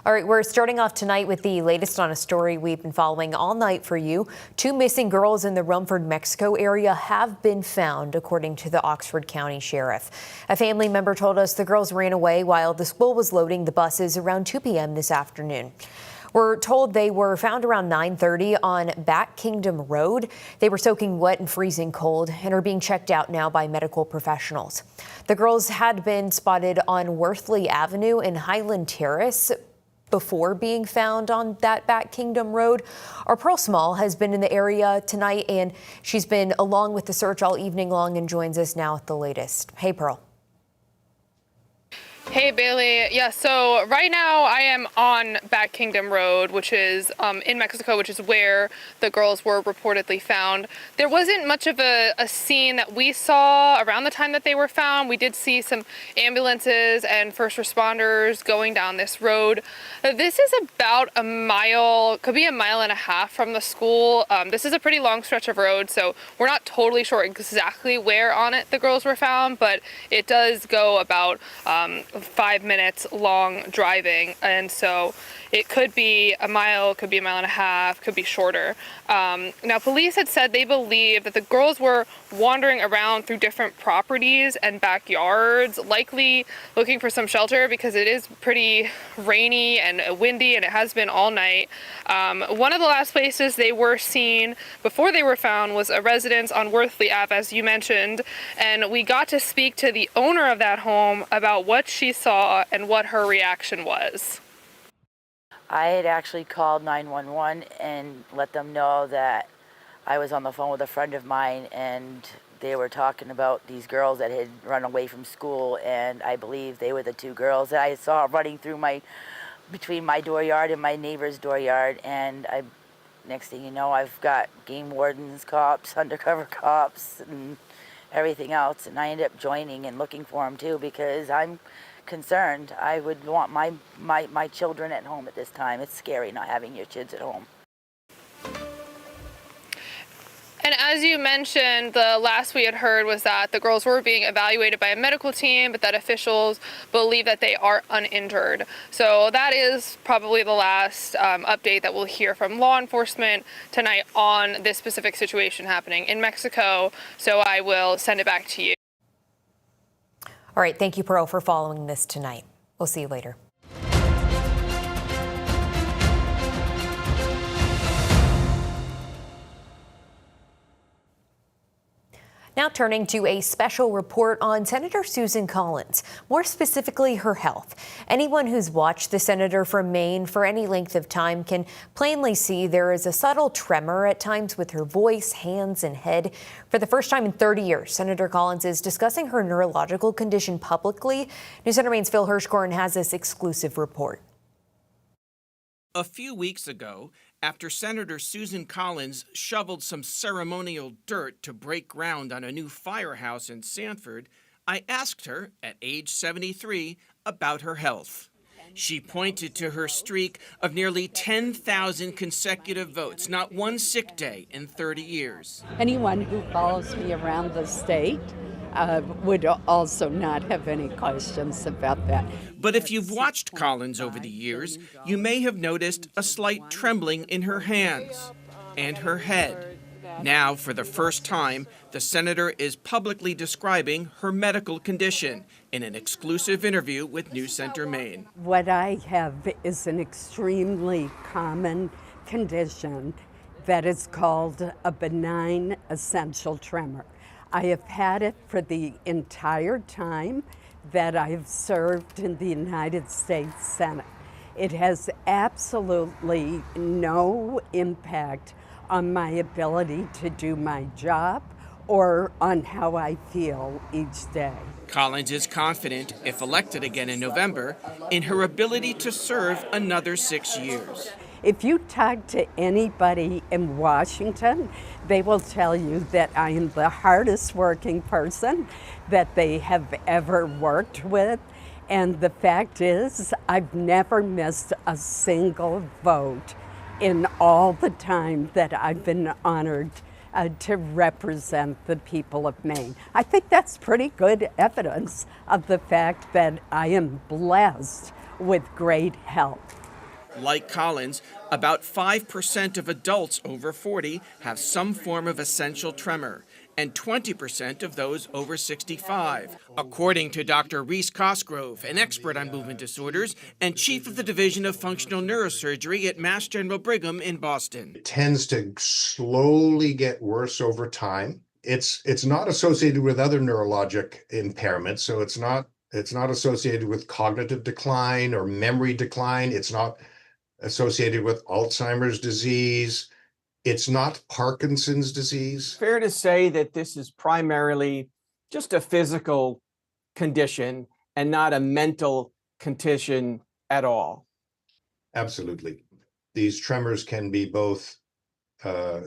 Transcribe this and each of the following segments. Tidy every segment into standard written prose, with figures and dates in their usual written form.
All right, we're starting off tonight with the latest on a story we've been following all night for you. 2 missing girls in the Rumford, Mexico area have been found, according to the Oxford County Sheriff. A family member told us the girls ran away while the school was loading the buses around 2 p.m. this afternoon. We're told they were found around 9:30 on Back Kingdom Road. They were soaking wet and freezing cold and are being checked out now by medical professionals. The girls had been spotted on Worthley Avenue and Highland Terrace before being found on that Back Kingdom Road. Our Pearl Small has been in the area tonight, and she's been along with the search all evening long and joins us now at the latest. Hey, Pearl. Hey, Bailey. Yeah, so right now I am on Back Kingdom Road, which is in Mexico, which is where the girls were reportedly found. There wasn't much of a scene that we saw around the time that they were found. We did see some ambulances and first responders going down this road. This is about a mile, could be a mile and a half from the school. This is a pretty long stretch of road, so we're not totally sure exactly where on it the girls were found, but it does go about 5 minutes long driving, and so it could be a mile, could be a mile and a half, could be shorter. Now, police had said they believe that the girls were wandering around through different properties and backyards, likely looking for some shelter because it is pretty rainy and windy, and it has been all night. One of the last places they were seen before they were found was a residence on Worthley Ave, as you mentioned, and we got to speak to the owner of that home about what she saw and what her reaction was. I had actually called 911 and let them know that I was on the phone with a friend of mine, and they were talking about these girls that had run away from school, and I believe they were the 2 girls that I saw running through between my dooryard and my neighbor's dooryard. And next thing you know, I've got game wardens, cops, undercover cops, and everything else, and I ended up joining and looking for them too, because I'm concerned. I would want my children at home at this time. It's scary not having your kids at home. And as you mentioned, the last we had heard was that the girls were being evaluated by a medical team, but that officials believe that they are uninjured. So that is probably the last update that we'll hear from law enforcement tonight on this specific situation happening in Mexico. So I will send it back to you. All right, thank you, Pearl, for following this tonight. We'll see you later. Now turning to a special report on Senator Susan Collins, more specifically her health. Anyone who's watched the senator from Maine for any length of time can plainly see there is a subtle tremor at times with her voice, hands, and head. For the first time in 30 years, Senator Collins is discussing her neurological condition publicly. CENTER Maine's Phil Hirschkorn has this exclusive report. A few weeks ago, after Senator Susan Collins shoveled some ceremonial dirt to break ground on a new firehouse in Sanford, I asked her, at age 73, about her health. She pointed to her streak of nearly 10,000 consecutive votes, not one sick day in 30 years. Anyone who follows me around the state would also not have any questions about that. But if you've watched Collins over the years, you may have noticed a slight trembling in her hands and her head. Now, for the first time, the senator is publicly describing her medical condition in an exclusive interview with CENTER Maine. What I have is an extremely common condition that is called a benign essential tremor. I have had it for the entire time that I've served in the United States Senate. It has absolutely no impact on my ability to do my job or on how I feel each day. Collins is confident, if elected again in November, in her ability to serve another 6 years. If you talk to anybody in Washington, they will tell you that I am the hardest working person that they have ever worked with. And the fact is, I've never missed a single vote in all the time that I've been honored to represent the people of Maine. I think that's pretty good evidence of the fact that I am blessed with great health. Like Collins, about 5% of adults over 40 have some form of essential tremor, and 20% of those over 65, according to Dr. Reese Cosgrove, an expert on movement disorders and chief of the Division of Functional Neurosurgery at Mass General Brigham in Boston. It tends to slowly get worse over time. It's not associated with other neurologic impairments, so it's not associated with cognitive decline or memory decline. It's not associated with Alzheimer's disease. It's not Parkinson's disease. Fair to say that this is primarily just a physical condition and not a mental condition at all. Absolutely. These tremors can be both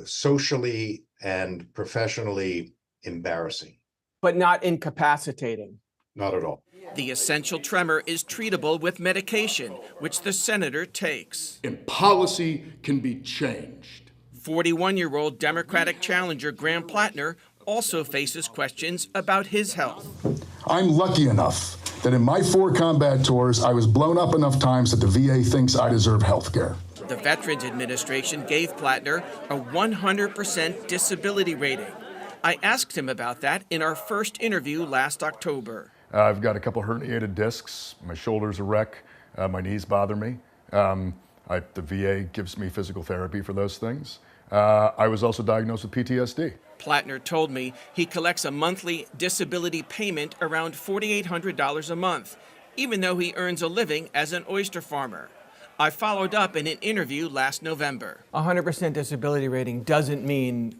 socially and professionally embarrassing. But not incapacitating. Not at all. The essential tremor is treatable with medication, which the senator takes. And policy can be changed. 41-year-old Democratic challenger Graham Plattner also faces questions about his health. I'm lucky enough that in my 4 combat tours, I was blown up enough times that the VA thinks I deserve health care. The Veterans Administration gave Plattner a 100% disability rating. I asked him about that in our first interview last October. I've got a couple herniated discs. My shoulder's a wreck. My knees bother me. The VA gives me physical therapy for those things. I was also diagnosed with PTSD. Plattner told me he collects a monthly disability payment around $4,800 a month, even though he earns a living as an oyster farmer. I followed up in an interview last November. 100% disability rating doesn't mean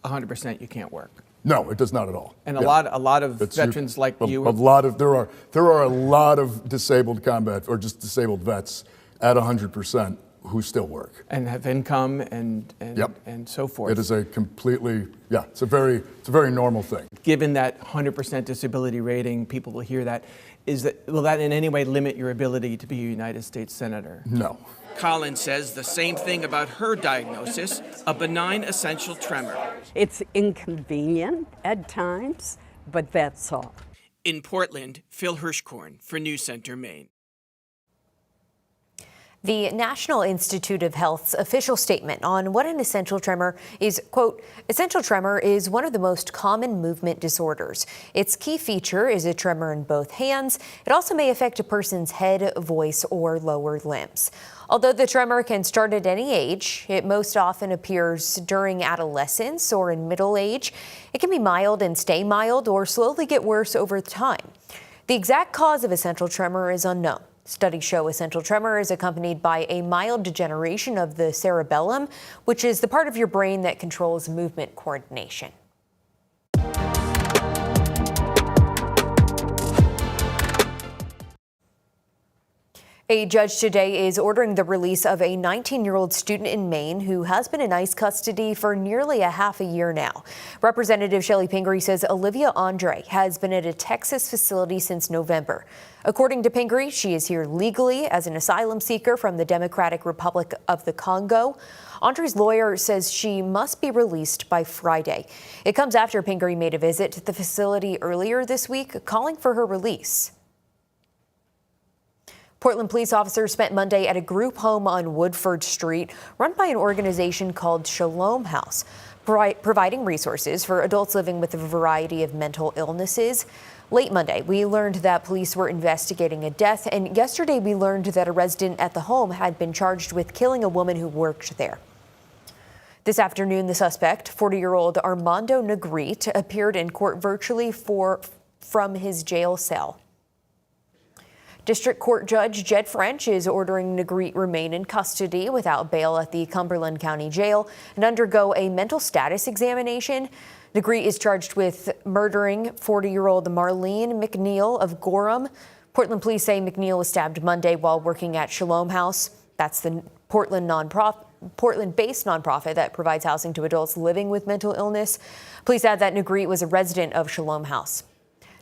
100% you can't work. No, it does not at all. And a lot of veterans like you. There are a lot of disabled combat or just disabled vets at 100% who still work and have income and Yep. and so forth. It is a completely it's a very normal thing. Given that 100% disability rating, people will hear that. Will that in any way limit your ability to be a United States Senator? No. Collins says the same thing about her diagnosis, a benign essential tremor. It's inconvenient at times, but that's all. In Portland, Phil Hirschkorn for News Center, Maine. The National Institute of Health's official statement on what an essential tremor is, quote, essential tremor is one of the most common movement disorders. Its key feature is a tremor in both hands. It also may affect a person's head, voice, or lower limbs. Although the tremor can start at any age, it most often appears during adolescence or in middle age. It can be mild and stay mild or slowly get worse over time. The exact cause of essential tremor is unknown. Studies show essential tremor is accompanied by a mild degeneration of the cerebellum, which is the part of your brain that controls movement coordination. A judge today is ordering the release of a 19-year-old student in Maine who has been in ICE custody for nearly a half a year now. Representative Shelley Pingree says Olivia Andre has been at a Texas facility since November. According to Pingree, she is here legally as an asylum seeker from the Democratic Republic of the Congo. Andre's lawyer says she must be released by Friday. It comes after Pingree made a visit to the facility earlier this week, calling for her release. Portland police officers spent Monday at a group home on Woodford Street run by an organization called Shalom House, providing resources for adults living with a variety of mental illnesses. Late Monday, we learned that police were investigating a death, and yesterday we learned that a resident at the home had been charged with killing a woman who worked there. This afternoon, the suspect, 40-year-old Armando Negrete, appeared in court virtually from his jail cell. District Court Judge Jed French is ordering Negrete remain in custody without bail at the Cumberland County Jail and undergo a mental status examination. Negrete is charged with murdering 40-year-old Marlene McNeil of Gorham. Portland police say McNeil was stabbed Monday while working at Shalom House. That's the Portland-based nonprofit that provides housing to adults living with mental illness. Police add that Negrete was a resident of Shalom House.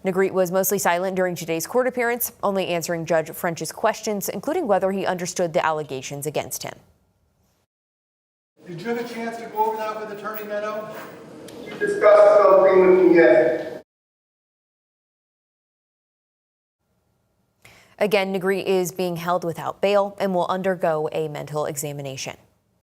Negrete was mostly silent during today's court appearance, only answering Judge French's questions, including whether he understood the allegations against him. Did you have a chance to go over that with Attorney Meadow? You discussed something with me yet? Again, Negri is being held without bail and will undergo a mental examination.